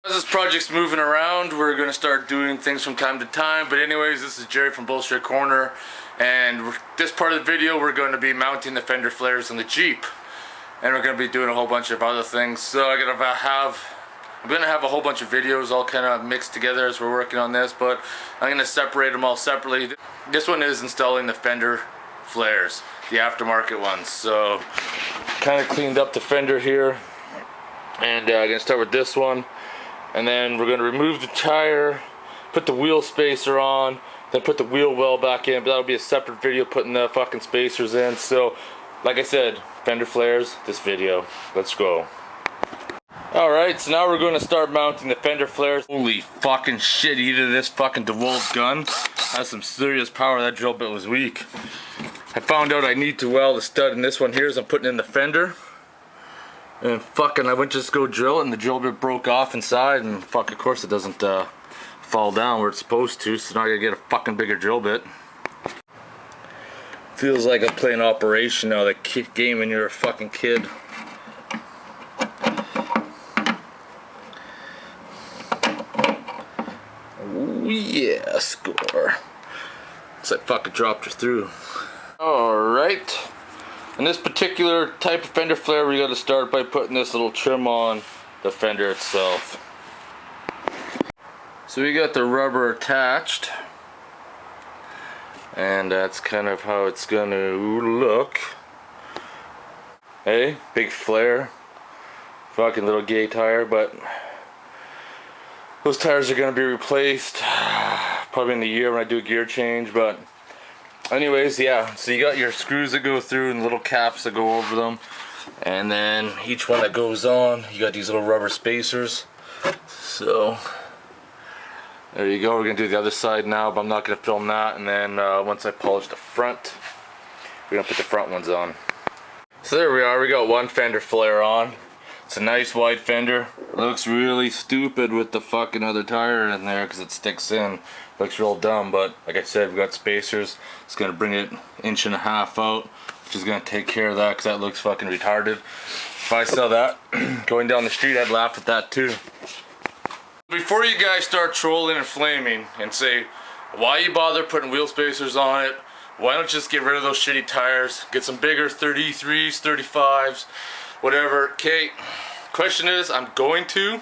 As this project's moving around, we're going to start doing things from time to time. But anyways, this is Jerry from Bullshit Corner. And this part of the video, we're going to be mounting the fender flares on the Jeep. And we're going to be doing a whole bunch of other things. So I'm going to have a whole bunch of videos all kind of mixed together as we're working on this. But I'm going to separate them all separately. This one is installing the fender flares, the aftermarket ones. So kind of cleaned up the fender here. And I'm going to start with this one. And then we're going to remove the tire, put the wheel spacer on, then put the wheel well back in. But that'll be a separate video putting the fucking spacers in. So, like I said, fender flares, this video. Let's go. Alright, so now we're going to start mounting the fender flares. Holy fucking shit, either this fucking DeWalt gun has some serious power. That drill bit was weak. I found out I need to weld the stud in this one here as I'm putting in the fender. And fucking, I went to just go drill it and the drill bit broke off inside, and fuck, of course it doesn't fall down where it's supposed to, so now I gotta get a fucking bigger drill bit. Feels like I'm playing Operation now, that game when you're a fucking kid. Oh yeah, score. Looks like fucking dropped her through. Alright. In this particular type of fender flare, we got to start by putting this little trim on the fender itself. So we got the rubber attached, and that's kind of how it's gonna look. Hey, big flare, fucking little gay tire, but those tires are gonna be replaced probably in a year when I do a gear change. But anyways, yeah, so you got your screws that go through and little caps that go over them, and then each one that goes on, you got these little rubber spacers. So there you go. We're gonna do the other side now, but I'm not gonna film that. And then once I polish the front, we're gonna put the front ones on. So there we are, we got one fender flare on. It's a nice wide fender. It looks really stupid with the fucking other tire in there because it sticks in. Looks real dumb, but like I said, we got spacers. It's gonna bring it 1.5 inches out, which is gonna take care of that because that looks fucking retarded. If I saw that going down the street, I'd laugh at that too. Before you guys start trolling and flaming and say, why you bother putting wheel spacers on it? Why don't you just get rid of those shitty tires? Get some bigger 33s, 35s, whatever. Okay, question is, I'm going to.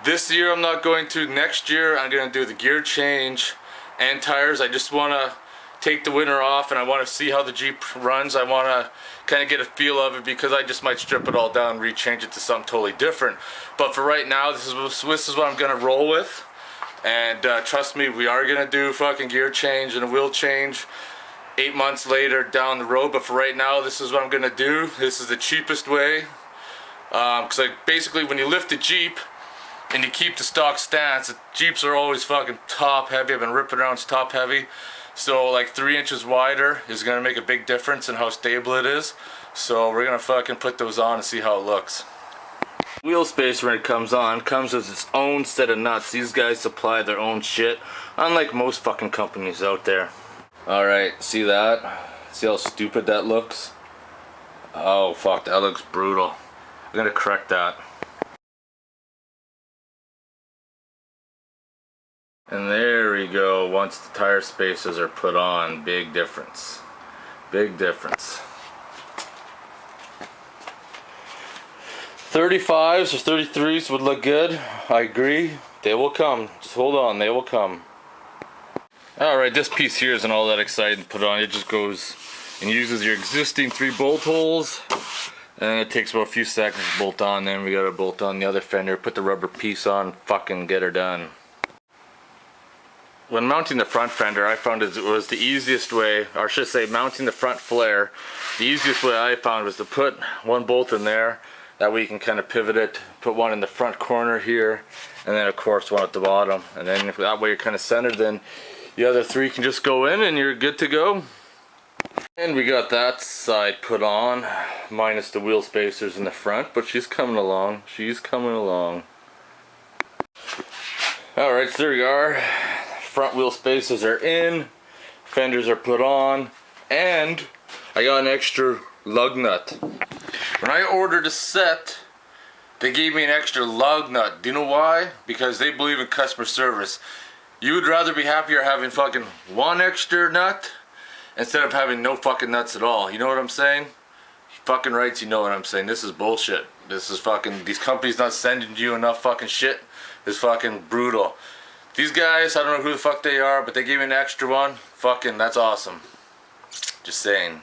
This year I'm not going to. Next year I'm going to do the gear change and tires. I just want to take the winter off and I want to see how the Jeep runs. I want to kind of get a feel of it because I just might strip it all down and rechange it to something totally different. But for right now, this is what I'm going to roll with. And trust me, we are going to do fucking gear change and a wheel change 8 months later down the road. But for right now, this is what I'm going to do. This is the cheapest way. Because like, basically when you lift the Jeep, and you keep the stock stance, the Jeeps are always fucking top heavy. I've been ripping around, it's top heavy. So like 3 inches wider is gonna make a big difference in how stable it is. So we're gonna fucking put those on and see how it looks. Wheel spacer, when it comes on, comes with its own set of nuts. These guys supply their own shit, unlike most fucking companies out there. Alright, see that? See how stupid that looks? Oh fuck, that looks brutal. I'm gonna correct that. And there we go, once the tire spacers are put on, big difference. Big difference. 35s or 33s would look good, I agree. They will come, just hold on, they will come. Alright, this piece here isn't all that exciting to put on. It just goes and uses your existing 3 bolt holes. And it takes about a few seconds to bolt on, then we gotta bolt on the other fender, put the rubber piece on, fucking get her done. When mounting the front fender, I found it was the easiest way, or I should say mounting the front flare, the easiest way I found was to put one bolt in there. That way you can kind of pivot it, put one in the front corner here, and then of course one at the bottom. And then if that way you're kind of centered, then the other 3 can just go in and you're good to go. And we got that side put on, minus the wheel spacers in the front, but she's coming along, she's coming along. Alright, so there we are. Front wheel spacers are in, fenders are put on, and I got an extra lug nut. When I ordered a set They gave me an extra lug nut. Do you know why? Because they believe in customer service. You would rather be happier having fucking one extra nut instead of having no fucking nuts at all. You know what I'm saying? Fucking rights, you know what I'm saying. This is bullshit. This is fucking, these companies not sending you enough fucking shit. It's fucking brutal. These guys, I don't know who the fuck they are, but they gave me an extra one. Fucking, that's awesome. Just saying.